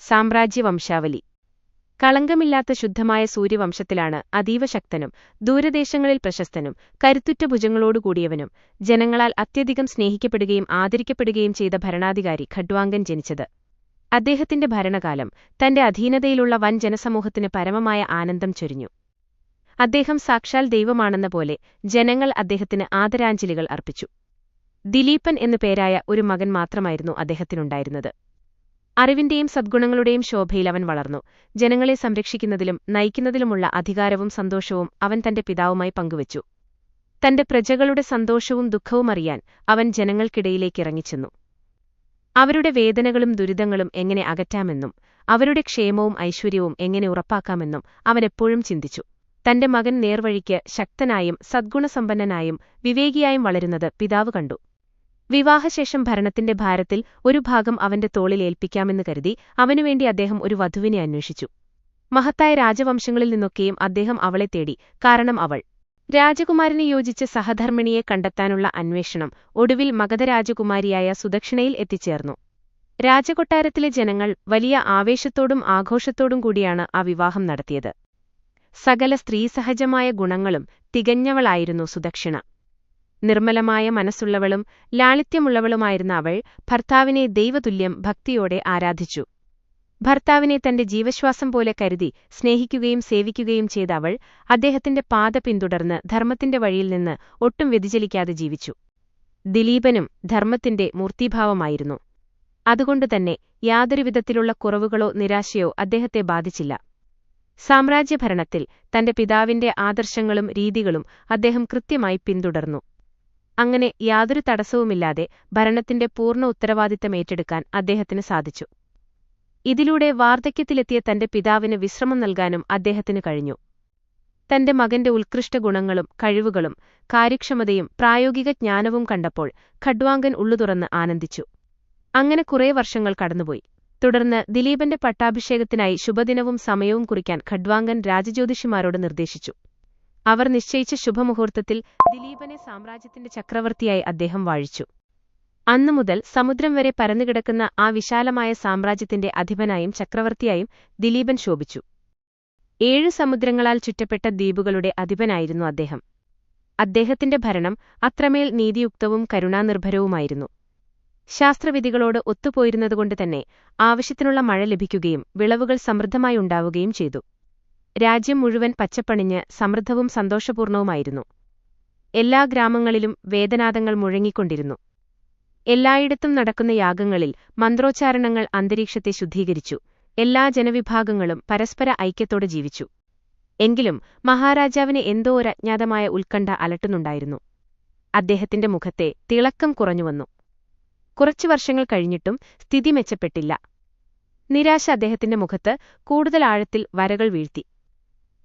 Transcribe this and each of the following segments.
സാമ്രാജ്യവംശാവലി. കളങ്കമില്ലാത്ത ശുദ്ധമായ സൂര്യവംശത്തിലാണ് അതീവ ശക്തനും ദൂരദേശങ്ങളിൽ പ്രശസ്തനും കരുത്തുറ്റ ഭുജങ്ങളോടുകൂടിയവനും ജനങ്ങളാൽ അത്യധികം സ്നേഹിക്കപ്പെടുകയും ആദരിക്കപ്പെടുകയും ചെയ്ത ഭരണാധികാരി ഖഡ്വാങ്കൻ ജനിച്ചത്. അദ്ദേഹത്തിന്റെ ഭരണകാലം തന്റെ അധീനതയിലുള്ള വൻ ജനസമൂഹത്തിന് പരമമായ ആനന്ദം ചൊരിഞ്ഞു. അദ്ദേഹം സാക്ഷാൽ ദൈവമാണെന്ന പോലെ ജനങ്ങൾ അദ്ദേഹത്തിന് ആദരാഞ്ജലികൾ അർപ്പിച്ചു. ദിലീപൻ എന്നു പേരായ ഒരു മകൻ മാത്രമായിരുന്നു അദ്ദേഹത്തിനുണ്ടായിരുന്നത്. അറിവിന്റെയും സദ്ഗുണങ്ങളുടെയും ശോഭയിൽ അവൻ വളർന്നു. ജനങ്ങളെ സംരക്ഷിക്കുന്നതിലും നയിക്കുന്നതിലുമുള്ള അധികാരവും സന്തോഷവും അവൻ തന്റെ പിതാവുമായി പങ്കുവച്ചു. തന്റെ പ്രജകളുടെ സന്തോഷവും ദുഃഖവും അറിയാൻ അവൻ ജനങ്ങൾക്കിടയിലേക്കിറങ്ങിച്ചെന്നു. അവരുടെ വേദനകളും ദുരിതങ്ങളും എങ്ങനെ അകറ്റാമെന്നും അവരുടെ ക്ഷേമവും ഐശ്വര്യവും എങ്ങനെ ഉറപ്പാക്കാമെന്നും അവനെപ്പോഴും ചിന്തിച്ചു. തന്റെ മകൻ നേർവഴിക്ക് ശക്തനായും സദ്ഗുണസമ്പന്നനായും വിവേകിയായും വളരുന്നത് പിതാവ് കണ്ടു. വിവാഹശേഷം ഭരണത്തിന്റെ ഭാരത്തിൽ ഒരു ഭാഗം അവന്റെ തോളിൽ ഏൽപ്പിക്കാമെന്ന് കരുതി അവനുവേണ്ടി അദ്ദേഹം ഒരു വധുവിനെ അന്വേഷിച്ചു. മഹത്തായ രാജവംശങ്ങളിൽ നിന്നൊക്കെയും അദ്ദേഹം അവളെ തേടി. കാരണം അവൾ രാജകുമാരന് യോജിച്ച സഹധർമ്മിണിയെ കണ്ടെത്താനുള്ള അന്വേഷണം ഒടുവിൽ മഗധരാജകുമാരിയായ സുദക്ഷിണയിൽ എത്തിച്ചേർന്നു. രാജകൊട്ടാരത്തിലെ ജനങ്ങൾ വലിയ ആവേശത്തോടും ആഘോഷത്തോടും കൂടിയാണ് ആ വിവാഹം നടത്തിയത്. സകല സ്ത്രീസഹജമായ ഗുണങ്ങളും തികഞ്ഞവളായിരുന്നു സുദക്ഷിണ. നിർമ്മലമായ മനസ്സുള്ളവളും ലാളിത്യമുള്ളവളുമായിരുന്ന അവൾ ഭർത്താവിനെ ദൈവതുല്യം ഭക്തിയോടെ ആരാധിച്ചു. ഭർത്താവിനെ തന്റെ ജീവശ്വാസം പോലെ കരുതി സ്നേഹിക്കുകയും സേവിക്കുകയും ചെയ്ത അവൾ അദ്ദേഹത്തിന്റെ പാത പിന്തുടർന്ന് ധർമ്മത്തിന്റെ വഴിയിൽ നിന്ന് ഒട്ടും വ്യതിചലിക്കാതെ ജീവിച്ചു. ദിലീപനും ധർമ്മത്തിന്റെ മൂർത്തീഭാവമായിരുന്നു. അതുകൊണ്ടുതന്നെ യാതൊരുവിധത്തിലുള്ള കുറവുകളോ നിരാശയോ അദ്ദേഹത്തെ ബാധിച്ചില്ല. സാമ്രാജ്യഭരണത്തിൽ തന്റെ പിതാവിന്റെ ആദർശങ്ങളും രീതികളും അദ്ദേഹം കൃത്യമായി പിന്തുടർന്നു. അങ്ങനെ യാതൊരു തടസ്സവുമില്ലാതെ ഭരണത്തിന്റെ പൂർണ്ണ ഉത്തരവാദിത്തം ഏറ്റെടുക്കാൻ അദ്ദേഹത്തിന് സാധിച്ചു. ഇതിലൂടെ വാർദ്ധക്യത്തിലെത്തിയ തന്റെ പിതാവിന് വിശ്രമം നൽകാനും അദ്ദേഹത്തിന് കഴിഞ്ഞു. തന്റെ മകന്റെ ഉത്കൃഷ്ട ഗുണങ്ങളും കഴിവുകളും കാര്യക്ഷമതയും പ്രായോഗിക ജ്ഞാനവും കണ്ടപ്പോൾ ഖഡ്വാങ്കൻ ഉള്ളുതുറന്ന് ആനന്ദിച്ചു. അങ്ങനെ കുറേ വർഷങ്ങൾ കടന്നുപോയി. തുടർന്ന് ദിലീപന്റെ പട്ടാഭിഷേകത്തിനായി ശുഭദിനവും സമയവും കുറിക്കാൻ ഖഡ്വാങ്കൻ രാജജ്യോതിഷിമാരോട് നിർദ്ദേശിച്ചു. അവർ നിശ്ചയിച്ച ശുഭമുഹൂർത്തത്തിൽ ദിലീപനെ സാമ്രാജ്യത്തിന്റെ ചക്രവർത്തിയായി അദ്ദേഹം വാഴിച്ചു. അന്നുമുതൽ സമുദ്രം വരെ പരന്നുകിടക്കുന്ന ആ വിശാലമായ സാമ്രാജ്യത്തിന്റെ അധിപനായും ചക്രവർത്തിയായും ദിലീപൻ ശോഭിച്ചു. 7 സമുദ്രങ്ങളാൽ ചുറ്റപ്പെട്ട ദ്വീപുകളുടെ അധിപനായിരുന്നു അദ്ദേഹം. അദ്ദേഹത്തിന്റെ ഭരണം അത്രമേൽ നീതിയുക്തവും കരുണാനിർഭരവുമായിരുന്നു. ശാസ്ത്രവിധികളോട് ഒത്തുപോയിരുന്നതുകൊണ്ടുതന്നെ ആവശ്യത്തിനുള്ള മഴ ലഭിക്കുകയും വിളവുകൾ സമൃദ്ധമായി ഉണ്ടാവുകയും ചെയ്തു. രാജ്യം മുഴുവൻ പച്ചപ്പണിഞ്ഞ് സമൃദ്ധവും സന്തോഷപൂർണവുമായിരുന്നു. എല്ലാ ഗ്രാമങ്ങളിലും വേദനാദങ്ങൾ മുഴങ്ങിക്കൊണ്ടിരുന്നു. എല്ലായിടത്തും നടക്കുന്ന യാഗങ്ങളിൽ മന്ത്രോച്ചാരണങ്ങൾ അന്തരീക്ഷത്തെ ശുദ്ധീകരിച്ചു. എല്ലാ ജനവിഭാഗങ്ങളും പരസ്പര ഐക്യത്തോടെ ജീവിച്ചു. എങ്കിലും മഹാരാജാവിന് എന്തോ ഒരജ്ഞാതമായ ഉത്കണ്ഠ അലട്ടുന്നുണ്ടായിരുന്നു. അദ്ദേഹത്തിന്റെ മുഖത്തെ തിളക്കം കുറഞ്ഞുവന്നു. കുറച്ചു വർഷങ്ങൾ കഴിഞ്ഞിട്ടും സ്ഥിതി മെച്ചപ്പെട്ടില്ല. നിരാശ അദ്ദേഹത്തിന്റെ മുഖത്ത് കൂടുതൽ ആഴത്തിൽ വരകൾ വീഴ്ത്തി.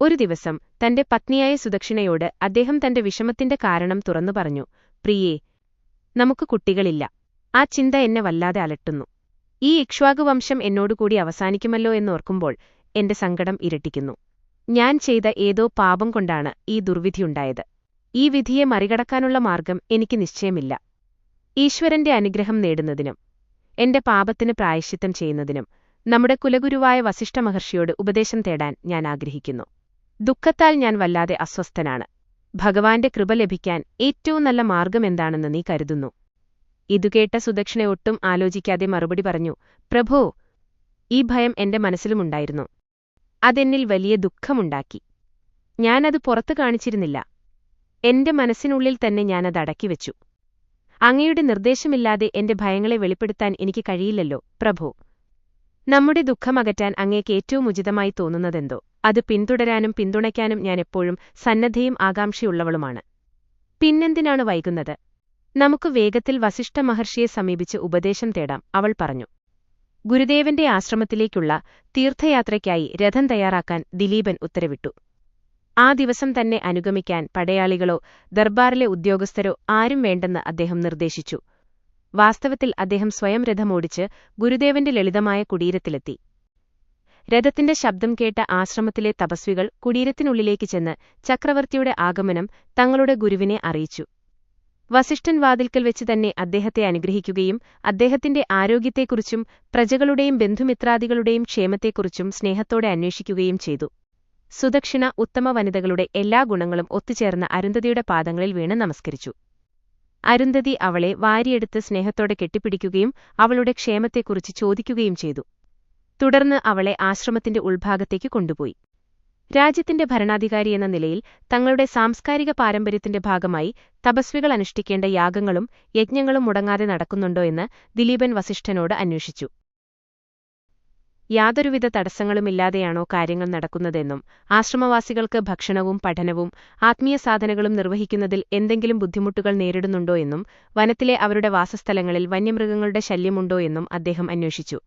ഒരു ദിവസം തന്റെ പത്നിയായ സുദക്ഷിണയോട് അദ്ദേഹം തന്റെ വിഷമത്തിന്റെ കാരണം തുറന്നു പറഞ്ഞു. പ്രിയേ, നമുക്ക് കുട്ടികളില്ല. ആ ചിന്ത എന്നെ വല്ലാതെ അലട്ടുന്നു. ഈ ഇക്ഷ്വാകുവംശം എന്നോടുകൂടി അവസാനിക്കുമല്ലോ എന്നോർക്കുമ്പോൾ എന്റെ സങ്കടം ഇരട്ടിക്കുന്നു. ഞാൻ ചെയ്ത ഏതോ പാപം കൊണ്ടാണ് ഈ ദുർവിധിയുണ്ടായത്. ഈ വിധിയെ മറികടക്കാനുള്ള മാർഗം എനിക്ക് നിശ്ചയമില്ല. ഈശ്വരന്റെ അനുഗ്രഹം നേടുന്നതിനും എന്റെ പാപത്തിന് പ്രായശ്ചിത്തം ചെയ്യുന്നതിനും നമ്മുടെ കുലഗുരുവായ വസിഷ്ഠ മഹർഷിയോട് ഉപദേശം തേടാൻ ഞാൻ ആഗ്രഹിക്കുന്നു. ദുഃഖത്താൽ ഞാൻ വല്ലാതെ അസ്വസ്ഥനാണ്. ഭഗവാന്റെ കൃപ ലഭിക്കാൻ ഏറ്റവും നല്ല മാർഗമെന്താണെന്ന് നീ കരുതുന്നു? ഇതുകേട്ട സുദക്ഷിണ ഒട്ടും ആലോചിക്കാതെ മറുപടി പറഞ്ഞു. പ്രഭോ, ഈ ഭയം എന്റെ മനസ്സിലുമുണ്ടായിരുന്നു. അതെന്നിൽ വലിയ ദുഃഖമുണ്ടാക്കി. ഞാനത് പുറത്തു കാണിച്ചിരുന്നില്ല. എന്റെ മനസ്സിനുള്ളിൽ തന്നെ ഞാനത് അടക്കിവെച്ചു. അങ്ങയുടെ നിർദ്ദേശമില്ലാതെ എന്റെ ഭയങ്ങളെ വെളിപ്പെടുത്താൻ എനിക്ക് കഴിയില്ലല്ലോ പ്രഭോ. നമ്മുടെ ദുഃഖമകറ്റാൻ അങ്ങേക്ക് ഏറ്റവും ഉചിതമായി തോന്നുന്നതെന്തോ അത് പിന്തുടരാനും പിന്തുണയ്ക്കാനും ഞാൻ എപ്പോഴും സന്നദ്ധയും ആകാംക്ഷയുള്ളവളുമാണ്. പിന്നെന്തിനാണ് വൈകുന്നത്? നമുക്ക് വേഗത്തിൽ വസിഷ്ഠ മഹർഷിയെ സമീപിച്ച് ഉപദേശം തേടാം, അവൾ പറഞ്ഞു. ഗുരുദേവന്റെ ആശ്രമത്തിലേക്കുള്ള തീർത്ഥയാത്രയ്ക്കായി രഥം തയ്യാറാക്കാൻ ദിലീപൻ ഉത്തരവിട്ടു. ആ ദിവസം തന്നെ അനുഗമിക്കാൻ പടയാളികളോ ദർബാറിലെ ഉദ്യോഗസ്ഥരോ ആരും വേണ്ടെന്ന് അദ്ദേഹം നിർദ്ദേശിച്ചു. വാസ്തവത്തിൽ അദ്ദേഹം സ്വയം രഥമോടിച്ച് ഗുരുദേവന്റെ ലളിതമായ കുടീരത്തിലെത്തി. രഥത്തിന്റെ ശബ്ദം കേട്ട ആശ്രമത്തിലെ തപസ്വികൾ കുടീരത്തിനുള്ളിലേക്ക് ചെന്ന് ചക്രവർത്തിയുടെ ആഗമനം തങ്ങളുടെ ഗുരുവിനെ അറിയിച്ചു. വസിഷ്ഠൻ വാതിൽക്കൽ വെച്ച് തന്നെ അദ്ദേഹത്തെ അനുഗ്രഹിക്കുകയും അദ്ദേഹത്തിന്റെ ആരോഗ്യത്തെക്കുറിച്ചും പ്രജകളുടെയും ബന്ധുമിത്രാദികളുടെയും ക്ഷേമത്തെക്കുറിച്ചും സ്നേഹത്തോടെ അന്വേഷിക്കുകയും ചെയ്തു. സുദക്ഷിണ ഉത്തമ വനിതകളുടെ എല്ലാ ഗുണങ്ങളും ഒത്തുചേർന്ന അരുന്ധതിയുടെ പാദങ്ങളിൽ വീണ് നമസ്കരിച്ചു. അരുന്ധതി അവളെ വാരിയെടുത്ത് സ്നേഹത്തോടെ കെട്ടിപ്പിടിക്കുകയും അവളുടെ ക്ഷേമത്തെക്കുറിച്ച് ചോദിക്കുകയും ചെയ്തു. തുടർന്ന് അവളെ ആശ്രമത്തിന്റെ ഉൾഭാഗത്തേക്ക് കൊണ്ടുപോയി. രാജ്യത്തിന്റെ ഭരണാധികാരിയെന്ന നിലയിൽ തങ്ങളുടെ സാംസ്കാരിക പാരമ്പര്യത്തിന്റെ ഭാഗമായി തപസ്വികൾ അനുഷ്ഠിക്കേണ്ട യാഗങ്ങളും യജ്ഞങ്ങളും മുടങ്ങാതെ നടക്കുന്നുണ്ടോ എന്ന് ദിലീപൻ വസിഷ്ഠനോട് അന്വേഷിച്ചു. യാതൊരുവിധ തടസ്സങ്ങളുമില്ലാതെയാണോ കാര്യങ്ങൾ നടക്കുന്നതെന്നും ആശ്രമവാസികൾക്ക് ഭക്ഷണവും പഠനവും ആത്മീയ സാധനകളും നിർവഹിക്കുന്നതിൽ എന്തെങ്കിലും ബുദ്ധിമുട്ടുകൾ നേരിടുന്നുണ്ടോ എന്നും വനത്തിലെ അവരുടെ വാസസ്ഥലങ്ങളിൽ വന്യമൃഗങ്ങളുടെ ശല്യമുണ്ടോ എന്നും അദ്ദേഹം അന്വേഷിച്ചു.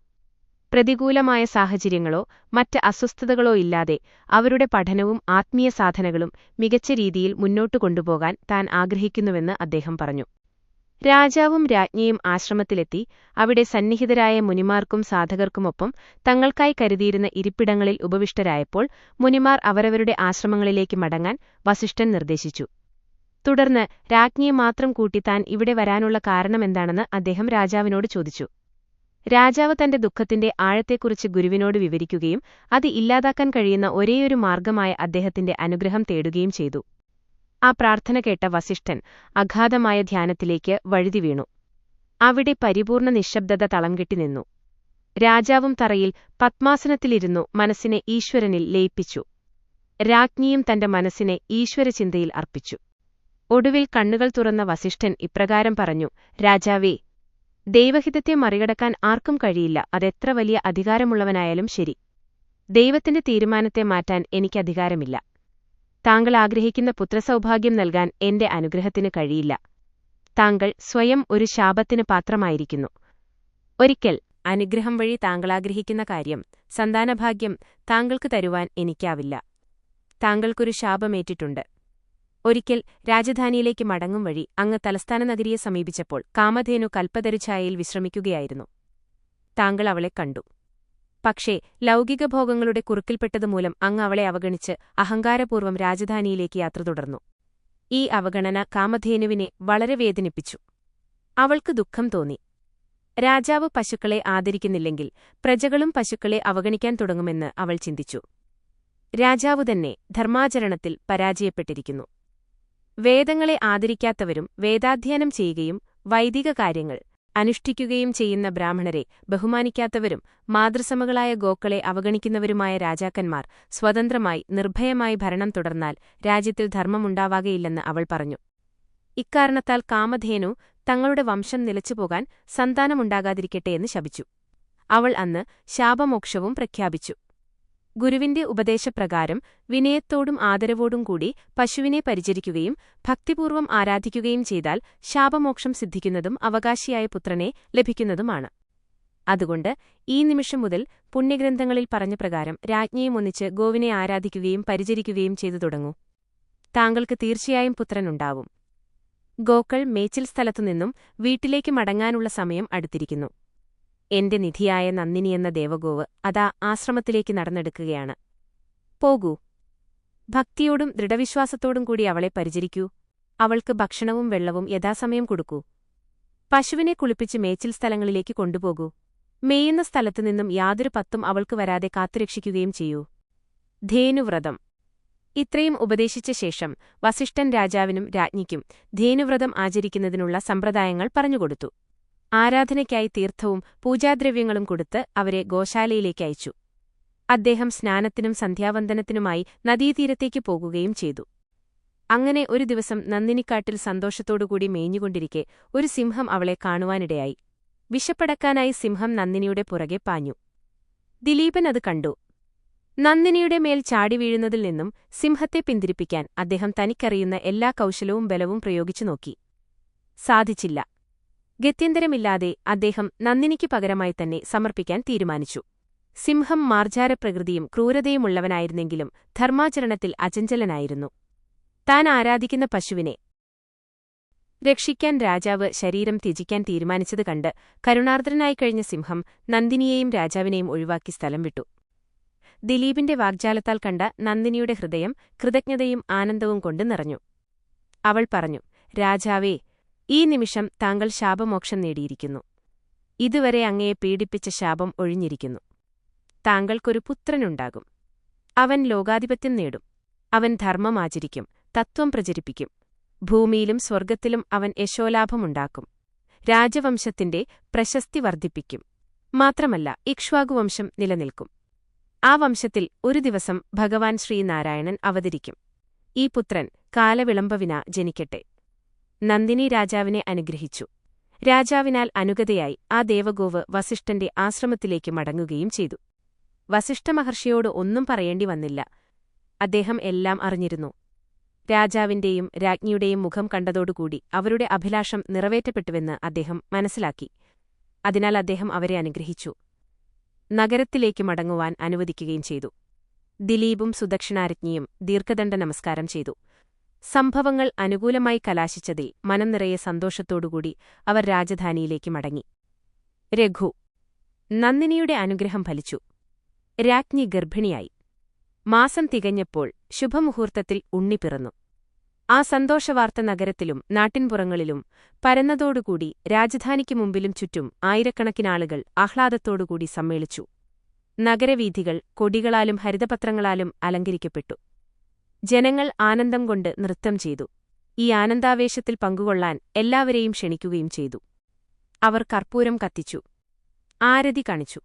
പ്രതികൂലമായ സാഹചര്യങ്ങളോ മറ്റ് അസ്വസ്ഥതകളോ ഇല്ലാതെ അവരുടെ പഠനവും ആത്മീയ സാധനകളും മികച്ച രീതിയിൽ മുന്നോട്ടു കൊണ്ടുപോകാൻ താൻ ആഗ്രഹിക്കുന്നുവെന്ന് അദ്ദേഹം പറഞ്ഞു. രാജാവും രാജ്ഞിയും ആശ്രമത്തിലെത്തി അവിടെ സന്നിഹിതരായ മുനിമാർക്കും സാധകർക്കുമൊപ്പം തങ്ങൾക്കായി കരുതിയിരുന്ന ഇരിപ്പിടങ്ങളിൽ ഉപവിഷ്ടരായപ്പോൾ മുനിമാർ അവരവരുടെ ആശ്രമങ്ങളിലേക്ക് മടങ്ങാൻ വസിഷ്ഠൻ നിർദ്ദേശിച്ചു. തുടർന്ന് രാജ്ഞിയെ മാത്രം കൂട്ടി താൻ ഇവിടെ വരാനുള്ള കാരണമെന്താണെന്ന് അദ്ദേഹം രാജാവിനോട് ചോദിച്ചു. രാജാവ് തന്റെ ദുഃഖത്തിന്റെ ആഴത്തെക്കുറിച്ച് ഗുരുവിനോട് വിവരിക്കുകയും അത് ഇല്ലാതാക്കാൻ കഴിയുന്ന ഒരേയൊരു മാർഗമായ അദ്ദേഹത്തിന്റെ അനുഗ്രഹം തേടുകയും ചെയ്തു. ആ പ്രാർത്ഥന കേട്ട വസിഷ്ഠൻ അഗാധമായ ധ്യാനത്തിലേക്ക് വഴുതി വീണു. അവിടെ പരിപൂർണ നിശ്ശബ്ദത തളംകെട്ടി നിന്നു. രാജാവും തറയിൽ പത്മാസനത്തിലിരുന്നു മനസ്സിനെ ഈശ്വരനിൽ ലയിപ്പിച്ചു. രാജ്ഞിയും തന്റെ മനസ്സിനെ ഈശ്വരചിന്തയിൽ അർപ്പിച്ചു. ഒടുവിൽ കണ്ണുകൾ തുറന്ന വസിഷ്ഠൻ ഇപ്രകാരം പറഞ്ഞു: രാജാവേ, ദൈവഹിതത്തെ മറികടക്കാൻ ആർക്കും കഴിയില്ല, അതെത്ര വലിയ അധികാരമുള്ളവനായാലും ശരി. ദൈവത്തിന്റെ തീരുമാനത്തെ മാറ്റാൻ എനിക്കധികാരമില്ല. താങ്കൾ ആഗ്രഹിക്കുന്ന പുത്രസൗഭാഗ്യം നൽകാൻ എന്റെ അനുഗ്രഹത്തിന് കഴിയില്ല. താങ്കൾ സ്വയം ഒരു ശാപത്തിന് പാത്രമായിരിക്കുന്നു. ഒരിക്കൽ അനുഗ്രഹം വഴി താങ്കളാഗ്രഹിക്കുന്ന കാര്യം, സന്താനഭാഗ്യം, താങ്കൾക്ക് തരുവാൻ എനിക്കാവില്ല. താങ്കൾക്കൊരു ശാപമേറ്റിട്ടുണ്ട്. ഒരിക്കൽ രാജധാനിയിലേക്ക് മടങ്ങും വഴി അങ്ങ് തലസ്ഥാന നഗരിയെ സമീപിച്ചപ്പോൾ കാമധേനു കൽപ്പതരുഛായയിൽ വിശ്രമിക്കുകയായിരുന്നു. താങ്കൾ അവളെ കണ്ടു. പക്ഷേ ലൗകിക ഭോഗങ്ങളുടെ കുറുക്കിൽപ്പെട്ടതുമൂലം അങ്ങ് അവളെ അവഗണിച്ച് അഹങ്കാരപൂർവ്വം രാജധാനിയിലേക്ക് യാത്ര തുടർന്നു. ഈ അവഗണന കാമധേനുവിനെ വളരെ വേദനിപ്പിച്ചു. അവൾക്ക് ദുഃഖം തോന്നി. രാജാവ് പശുക്കളെ ആദരിക്കുന്നില്ലെങ്കിൽ പ്രജകളും പശുക്കളെ അവഗണിക്കാൻ തുടങ്ങുമെന്ന് അവൾ ചിന്തിച്ചു. രാജാവു തന്നെ ധർമാചരണത്തിൽ പരാജയപ്പെട്ടിരിക്കുന്നു. വേദങ്ങളെ ആദരിക്കാത്തവരും വേദാധ്യയനം ചെയ്യുകയും വൈദിക കാര്യങ്ങൾ അനുഷ്ഠിക്കുകയും ചെയ്യുന്ന ബ്രാഹ്മണരെ ബഹുമാനിക്കാത്തവരും മാതൃസമകളായ ഗോക്കളെ അവഗണിക്കുന്നവരുമായ രാജാക്കന്മാർ സ്വതന്ത്രമായി നിർഭയമായി ഭരണം തുടർന്നാൽ രാജ്യത്തിൽ ധർമ്മമുണ്ടാവാകയില്ലെന്ന് അവൾ പറഞ്ഞു. ഇക്കാരണത്താൽ കാമധേനു തങ്ങളുടെ വംശം നിലച്ചുപോകാൻ സന്താനമുണ്ടാകാതിരിക്കട്ടെ എന്ന് ശപിച്ചു. അവൾ അന്ന് ശാപമോക്ഷവും പ്രഖ്യാപിച്ചു. ഗുരുവിന്റെ ഉപദേശപ്രകാരം വിനയത്തോടും ആദരവോടും കൂടി പശുവിനെ പരിചരിക്കുകയും ഭക്തിപൂർവ്വം ആരാധിക്കുകയും ചെയ്താൽ ശാപമോക്ഷം സിദ്ധിക്കുന്നതും അവകാശിയായ പുത്രനെ ലഭിക്കുന്നതുമാണ്. അതുകൊണ്ട് ഈ നിമിഷം മുതൽ പുണ്യഗ്രന്ഥങ്ങളിൽ പറഞ്ഞ പ്രകാരം രാജ്ഞിയും ഒന്നിച്ച് ഗോവിനെ ആരാധിക്കുകയും പരിചരിക്കുകയും ചെയ്തു തുടങ്ങൂ. താങ്കൾക്ക് തീർച്ചയായും പുത്രനുണ്ടാവും. ഗോക്കൾ മേച്ചിൽ സ്ഥലത്തുനിന്നും വീട്ടിലേക്ക് മടങ്ങാനുള്ള സമയം അടുത്തിരിക്കുന്നു. എന്റെ നിധിയായ നന്ദിനിയെന്ന ദേവഗോവ് അതാ ആശ്രമത്തിലേക്ക് നടന്നെടുക്കുകയാണ്. പോകൂ, ഭക്തിയോടും ദൃഢവിശ്വാസത്തോടും കൂടി അവളെ പരിചരിക്കൂ. അവൾക്ക് ഭക്ഷണവും വെള്ളവും യഥാസമയം കൊടുക്കൂ. പശുവിനെ കുളിപ്പിച്ച് മേച്ചിൽ സ്ഥലങ്ങളിലേക്ക് കൊണ്ടുപോകൂ. മേയുന്ന സ്ഥലത്തുനിന്നും യാതൊരു പത്തും അവൾക്ക് വരാതെ കാത്തുരക്ഷിക്കുകയും ചെയ്യൂ. ധേനുവ്രതം. ഇത്രയും ഉപദേശിച്ച ശേഷം വസിഷ്ഠൻ രാജാവിനും രാജ്ഞിക്കും ധേനുവ്രതം ആചരിക്കുന്നതിനുള്ള സമ്പ്രദായങ്ങൾ പറഞ്ഞുകൊടുത്തു. ആരാധനയ്ക്കായി തീർത്ഥവും പൂജാദ്രവ്യങ്ങളും കൊടുത്ത് അവരെ ഗോശാലയിലേക്ക് അയച്ചു. അദ്ദേഹം സ്നാനത്തിനും സന്ധ്യാവന്ദനത്തിനുമായി നദീതീരത്തേക്ക് പോകുകയും ചെയ്തു. അങ്ങനെ ഒരു ദിവസം നന്ദിനിക്കാട്ടിൽ സന്തോഷത്തോടുകൂടി മേഞ്ഞുകൊണ്ടിരിക്കെ ഒരു സിംഹം അവളെ കാണുവാനിടയായി. വിശപ്പടക്കാനായി സിംഹം നന്ദിനിയുടെ പുറകെ പാഞ്ഞു. ദിലീപൻ അത് കണ്ടു. നന്ദിനിയുടെ മേൽ ചാടി വീഴുന്നതിൽ നിന്നും സിംഹത്തെ പിന്തിരിപ്പിക്കാൻ അദ്ദേഹം തനിക്കറിയുന്ന എല്ലാ കൗശലവും ബലവും പ്രയോഗിച്ചു നോക്കി. സാധിച്ചില്ല. ഗത്യന്തരമില്ലാതെ അദ്ദേഹം നന്ദിനിക്ക് പകരമായി തന്നെ സമർപ്പിക്കാൻ തീരുമാനിച്ചു. സിംഹം മാർജാരപ്രകൃതിയും ക്രൂരതയുമുള്ളവനായിരുന്നെങ്കിലും ധർമാചരണത്തിൽ അചഞ്ചലനായിരുന്നു. താൻ ആരാധിക്കുന്ന പശുവിനെ രക്ഷിക്കാൻ രാജാവ് ശരീരം ത്യജിക്കാൻ തീരുമാനിച്ചത് കണ്ട് കരുണാർദ്രനായി കഴിഞ്ഞ സിംഹം നന്ദിനിയെയും രാജാവിനെയും ഒഴിവാക്കി സ്ഥലം വിട്ടു. ദിലീപിന്റെ വാഗ്ജാലത്താൽ കണ്ട നന്ദിനിയുടെ ഹൃദയം കൃതജ്ഞതയും ആനന്ദവും കൊണ്ട് നിറഞ്ഞു. അവൾ പറഞ്ഞു, രാജാവേ, ഈ നിമിഷം താങ്കൾ ശാപമോക്ഷം നേടിയിരിക്കുന്നു. ഇതുവരെ അങ്ങയെ പീഡിപ്പിച്ച ശാപം ഒഴിഞ്ഞിരിക്കുന്നു. താങ്കൾക്കൊരു പുത്രനുണ്ടാകും. അവൻ ലോകാധിപത്യം നേടും. അവൻ ധർമ്മം ആചരിക്കും, തത്വം പ്രചരിപ്പിക്കും. ഭൂമിയിലും സ്വർഗ്ഗത്തിലും അവൻ യശോലാഭമുണ്ടാക്കും. രാജവംശത്തിന്റെ പ്രശസ്തി വർദ്ധിപ്പിക്കും. മാത്രമല്ല, ഇക്ഷ്വാകുവംശം നിലനിൽക്കും. ആ വംശത്തിൽ ഒരു ദിവസം ഭഗവാൻ ശ്രീനാരായണൻ അവതരിക്കും. ഈ പുത്രൻ കാലവിളംബവിന ജനിക്കട്ടെ. നന്ദിനി രാജാവിനെ അനുഗ്രഹിച്ചു. രാജാവിനാൽ അനുഗതയായി ആ ദേവഗോവ് വസിഷ്ഠന്റെ ആശ്രമത്തിലേക്ക് മടങ്ങുകയും ചെയ്തു. വസിഷ്ഠമഹർഷിയോട് ഒന്നും പറയേണ്ടി വന്നില്ല. അദ്ദേഹം എല്ലാം അറിഞ്ഞിരുന്നു. രാജാവിന്റെയും രാജ്ഞിയുടെയും മുഖം കണ്ടതോടുകൂടി അവരുടെ അഭിലാഷം നിറവേറ്റപ്പെട്ടുവെന്ന് അദ്ദേഹം മനസ്സിലാക്കി. അതിനാൽ അദ്ദേഹം അവരെ അനുഗ്രഹിച്ചു. നഗരത്തിലേക്ക് മടങ്ങുവാൻ അനുവദിക്കുകയും ചെയ്തു. ദിലീപും സുദക്ഷിണാരജ്ഞിയും ദീർഘദണ്ഡ നമസ്കാരം ചെയ്തു. സംഭവങ്ങൾ അനുകൂലമായി കലാശിച്ചതിൽ മനം നിറയെ സന്തോഷത്തോടുകൂടി അവർ രാജധാനിയിലേക്ക് മടങ്ങി. രഘു. നന്ദിനിയുടെ അനുഗ്രഹം ഫലിച്ചു. രാജ്ഞി ഗർഭിണിയായി. മാസം തികഞ്ഞപ്പോൾ ശുഭമുഹൂർത്തത്തിൽ ഉണ്ണി പിറന്നു. ആ സന്തോഷവാർത്ത നഗരത്തിലും നാട്ടിൻപുറങ്ങളിലും പരന്നതോടുകൂടി രാജധാനിക്ക് മുമ്പിലും ചുറ്റും ആയിരക്കണക്കിനാളുകൾ ആഹ്ലാദത്തോടുകൂടി സമ്മേളിച്ചു. നഗരവീഥികൾ കൊടികളാലും ഹരിതപത്രങ്ങളാലും അലങ്കരിക്കപ്പെട്ടു. ജനങ്ങൾ ആനന്ദം കൊണ്ട് നൃത്തം ചെയ്തു. ഈ ആനന്ദാവേശത്തിൽ പങ്കുകൊള്ളാൻ എല്ലാവരെയും ക്ഷണിക്കുകയും ചെയ്തു. അവർ കർപ്പൂരം കത്തിച്ചു. ആരതി കാണിച്ചു.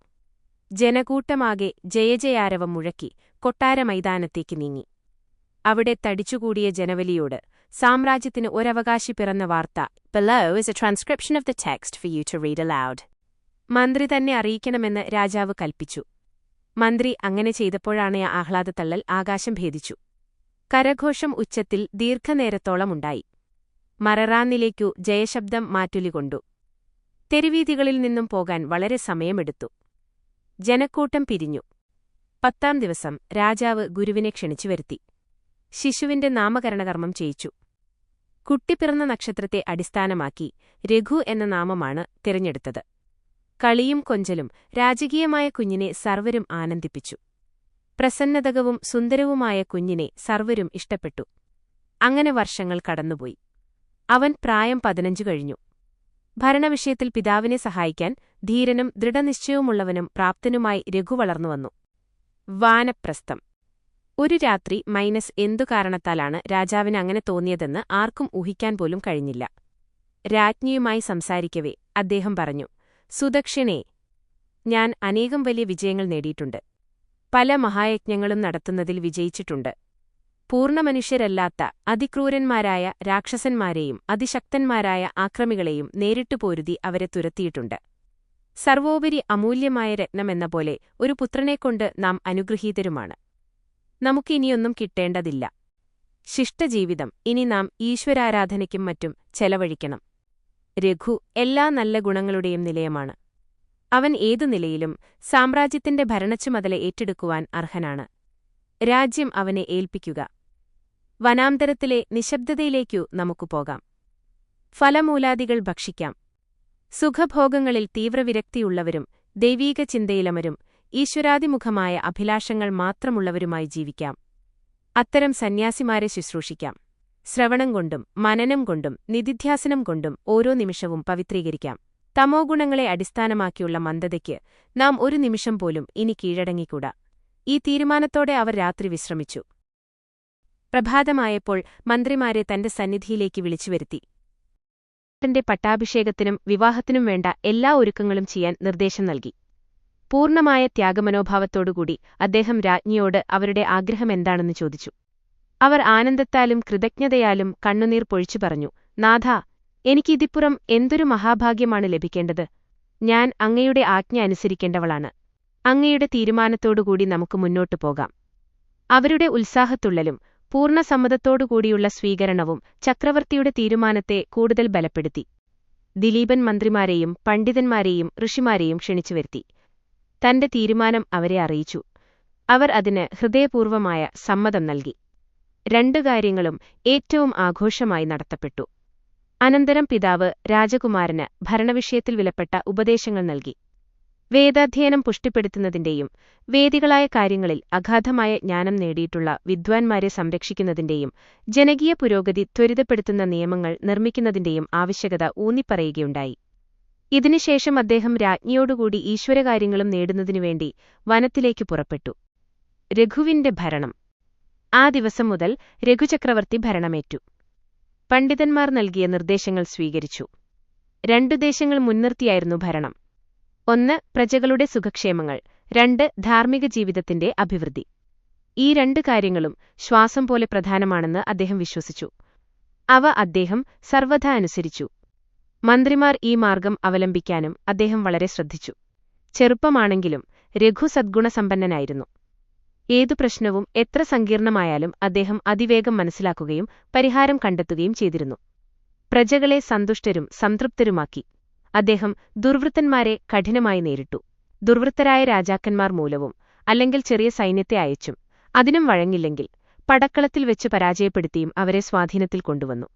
ജനകൂട്ടമാകെ ജയജയാരവം മുഴക്കി കൊട്ടാരമൈതാനത്തേക്ക് നീങ്ങി. അവിടെ തടിച്ചുകൂടിയ ജനവലിയോട് സാമ്രാജ്യത്തിന് ഒരവകാശി പിറന്ന വാർത്ത Below is a transcription of the text for you to read aloud. മന്ത്രി തന്നെ അറിയിക്കണമെന്ന് രാജാവ് കൽപ്പിച്ചു. മന്ത്രി അങ്ങനെ ചെയ്തപ്പോഴാണ് ആ ആഹ്ലാദത്തള്ളൽ ആകാശം ഭേദിച്ചു. കരഘോഷം ഉച്ചത്തിൽ ദീർഘനേരത്തോളമുണ്ടായി. മററാന്നിലേക്കു ജയശബ്ദം മാറ്റുലികൊണ്ടു. തെരുവീഥികളിൽ നിന്നും പോകാൻ വളരെ സമയമെടുത്തു. ജനക്കൂട്ടം പിരിഞ്ഞു. 10-ാം ദിവസം രാജാവ് ഗുരുവിനെ ക്ഷണിച്ചുവരുത്തി. ശിശുവിന്റെ നാമകരണകർമ്മം ചെയ്യിച്ചു. കുട്ടിപ്പിറന്ന നക്ഷത്രത്തെ അടിസ്ഥാനമാക്കി രഘു എന്ന നാമമാണ് തിരഞ്ഞെടുത്തത്. കളിയും കൊഞ്ചലും രാജകീയമായ കുഞ്ഞിനെ സർവരും ആനന്ദിപ്പിച്ചു. പ്രസന്നതകവും സുന്ദരവുമായ കുഞ്ഞിനെ സർവരും ഇഷ്ടപ്പെട്ടു. അങ്ങനെ വർഷങ്ങൾ കടന്നുപോയി. അവൻ പ്രായം 15 കഴിഞ്ഞു. ഭരണവിഷയത്തിൽ പിതാവിനെ സഹായിക്കാൻ ധീരനും ദൃഢനിശ്ചയവുമുള്ളവനും പ്രാപ്തനുമായി രഘു വളർന്നുവന്നു. വാനപ്രസ്ഥം. ഒരു രാത്രി എന്തു കാരണത്താലാണ് രാജാവിന് അങ്ങനെ തോന്നിയതെന്ന് ആർക്കും ഊഹിക്കാൻ പോലും കഴിഞ്ഞില്ല. രാജ്ഞിയുമായി സംസാരിക്കവേ അദ്ദേഹം പറഞ്ഞു, സുദക്ഷിണേ, ഞാൻ അനേകം വലിയ വിജയങ്ങൾ നേടിയിട്ടുണ്ട്. പല മഹായജ്ഞങ്ങളും നടത്തുന്നതിൽ വിജയിച്ചിട്ടുണ്ട്. പൂർണ്ണമനുഷ്യരല്ലാത്ത അതിക്രൂരന്മാരായ രാക്ഷസന്മാരെയും അതിശക്തന്മാരായ ആക്രമികളെയും നേരിട്ടു പോരുതി അവരെ തുരത്തിയിട്ടുണ്ട്. സർവോപരി അമൂല്യമായ രത്നമെന്ന പോലെ ഒരു പുത്രനെക്കൊണ്ട് നാം അനുഗ്രഹീതരുമാണ്. നമുക്കിനിയൊന്നും കിട്ടേണ്ടതില്ല. ശിഷ്ടജീവിതം ഇനി നാം ഈശ്വരാരാധനയ്ക്കും മറ്റും ചെലവഴിക്കണം. രഘു എല്ലാ നല്ല ഗുണങ്ങളുടെയും നിലയമാണ്. അവൻ ഏതു നിലയിലും സാമ്രാജ്യത്തിന്റെ ഭരണച്ചുമതല ഏറ്റെടുക്കുവാൻ അർഹനാണ്. രാജ്യം അവനെ ഏൽപ്പിക്കുക. വനാന്തരത്തിലെ നിശബ്ദതയിലേക്കു നമുക്കു പോകാം. ഫലമൂലാദികൾ ഭക്ഷിക്കാം. സുഖഭോഗങ്ങളിൽ തീവ്രവിരക്തിയുള്ളവരും ദൈവീക ചിന്തയിലമരും ഈശ്വരാദിമുഖമായ അഭിലാഷങ്ങൾ മാത്രമുള്ളവരുമായി ജീവിക്കാം. അത്തരം സന്യാസിമാരെ ശുശ്രൂഷിക്കാം. ശ്രവണം കൊണ്ടും മനനം കൊണ്ടും നിധിധ്യാസനം കൊണ്ടും ഓരോ നിമിഷവും പവിത്രീകരിക്കാം. തമോഗുണങ്ങളെ അടിസ്ഥാനമാക്കിയുള്ള മന്ദതയ്ക്ക് നാം ഒരു നിമിഷം പോലും ഇനി കീഴടങ്ങിക്കൂടാ. ഈ തീരുമാനത്തോടെ അവർ രാത്രി വിശ്രമിച്ചു. പ്രഭാതമായപ്പോൾ മന്ത്രിമാരെ തന്റെ സന്നിധിയിലേക്ക് വിളിച്ചുവരുത്തി. തന്റെ പട്ടാഭിഷേകത്തിനും വിവാഹത്തിനും വേണ്ട എല്ലാ ഒരുക്കങ്ങളും ചെയ്യാൻ നിർദ്ദേശം നൽകി. പൂർണ്ണമായ ത്യാഗമനോഭാവത്തോടുകൂടി അദ്ദേഹം രാജ്ഞിയോട് അവരുടെ ആഗ്രഹമെന്താണെന്ന് ചോദിച്ചു. അവർ ആനന്ദത്താലും കൃതജ്ഞതയാലും കണ്ണുനീർ പൊഴിച്ചു പറഞ്ഞു, നാഥാ, എനിക്കിതിപ്പുറം എന്തൊരു മഹാഭാഗ്യമാണ് ലഭിക്കേണ്ടത്. ഞാൻ അങ്ങയുടെ ആജ്ഞ അനുസരിക്കേണ്ടവളാണ്. അങ്ങയുടെ തീരുമാനത്തോടുകൂടി നമുക്ക് മുന്നോട്ടു പോകാം. അവരുടെ ഉത്സാഹത്തുള്ളലും പൂർണ്ണസമ്മതത്തോടുകൂടിയുള്ള സ്വീകരണവും ചക്രവർത്തിയുടെ തീരുമാനത്തെ കൂടുതൽ ബലപ്പെടുത്തി. ദിലീപൻ മന്ത്രിമാരെയും പണ്ഡിതന്മാരെയും ഋഷിമാരെയും ക്ഷണിച്ചുവരുത്തി. തന്റെ തീരുമാനം അവരെ അറിയിച്ചു. അവർ അതിന് ഹൃദയപൂർവമായ സമ്മതം നൽകി. 2 കാര്യങ്ങളും ഏറ്റവും ആഘോഷമായി നടത്തപ്പെട്ടു. അനന്തരം പിതാവ് രാജകുമാരന് ഭരണവിഷയത്തിൽ വിലപ്പെട്ട ഉപദേശങ്ങൾ നൽകി. വേദാധ്യയനം പുഷ്ടിപ്പെടുത്തുന്നതിന്റെയും വേദികളായ കാര്യങ്ങളിൽ അഗാധമായ ജ്ഞാനം നേടിയിട്ടുള്ള വിദ്വാൻമാരെ സംരക്ഷിക്കുന്നതിന്റെയും ജനകീയ പുരോഗതി ത്വരിതപ്പെടുത്തുന്ന നിയമങ്ങൾ നിർമ്മിക്കുന്നതിന്റെയും ആവശ്യകത ഊന്നിപ്പറയുകയുണ്ടായി. ഇതിനുശേഷം അദ്ദേഹം രാജ്ഞിയോടുകൂടി ഈശ്വരകാര്യങ്ങളും നേടുന്നതിനുവേണ്ടി വനത്തിലേക്കു പുറപ്പെട്ടു. രഘുവിന്റെ ഭരണം. ആ ദിവസം മുതൽ രഘുചക്രവർത്തി ഭരണമേറ്റു. പണ്ഡിതന്മാർ നൽകിയ നിർദ്ദേശങ്ങൾ സ്വീകരിച്ചു. 2 ദേശങ്ങൾ മുൻനിർത്തിയായിരുന്നു ഭരണം. 1 പ്രജകളുടെ സുഖക്ഷേമങ്ങൾ, 2 ധാർമ്മിക ജീവിതത്തിന്റെ അഭിവൃദ്ധി. ഈ 2 കാര്യങ്ങളും ശ്വാസം പോലെ പ്രധാനമാണെന്ന് അദ്ദേഹം വിശ്വസിച്ചു. അവ അദ്ദേഹം സർവ്വഥാ അനുസരിച്ചു. മന്ത്രിമാർ ഈ മാർഗം അവലംബിക്കാനും അദ്ദേഹം വളരെ ശ്രദ്ധിച്ചു. ചെറുപ്പമാണെങ്കിലും രഘു സദ്ഗുണസമ്പന്നനായിരുന്നു. ഏതു പ്രശ്നവും എത്ര സങ്കീർണമായാലും അദ്ദേഹം അതിവേഗം മനസ്സിലാക്കുകയും പരിഹാരം കണ്ടെത്തുകയും ചെയ്തിരുന്നു. പ്രജകളെ സന്തുഷ്ടരും സംതൃപ്തരുമാക്കി. അദ്ദേഹം ദുർവൃത്തന്മാരെ കഠിനമായി നേരിട്ടു. ദുർവൃത്തരായ രാജാക്കന്മാർ മൂലവും അല്ലെങ്കിൽ ചെറിയ സൈന്യത്തെ അയച്ചും അതിനും വഴങ്ങില്ലെങ്കിൽ പടക്കളത്തിൽ വെച്ച് പരാജയപ്പെടുത്തിയും അവരെ സ്വാധീനത്തിൽ കൊണ്ടുവന്നു.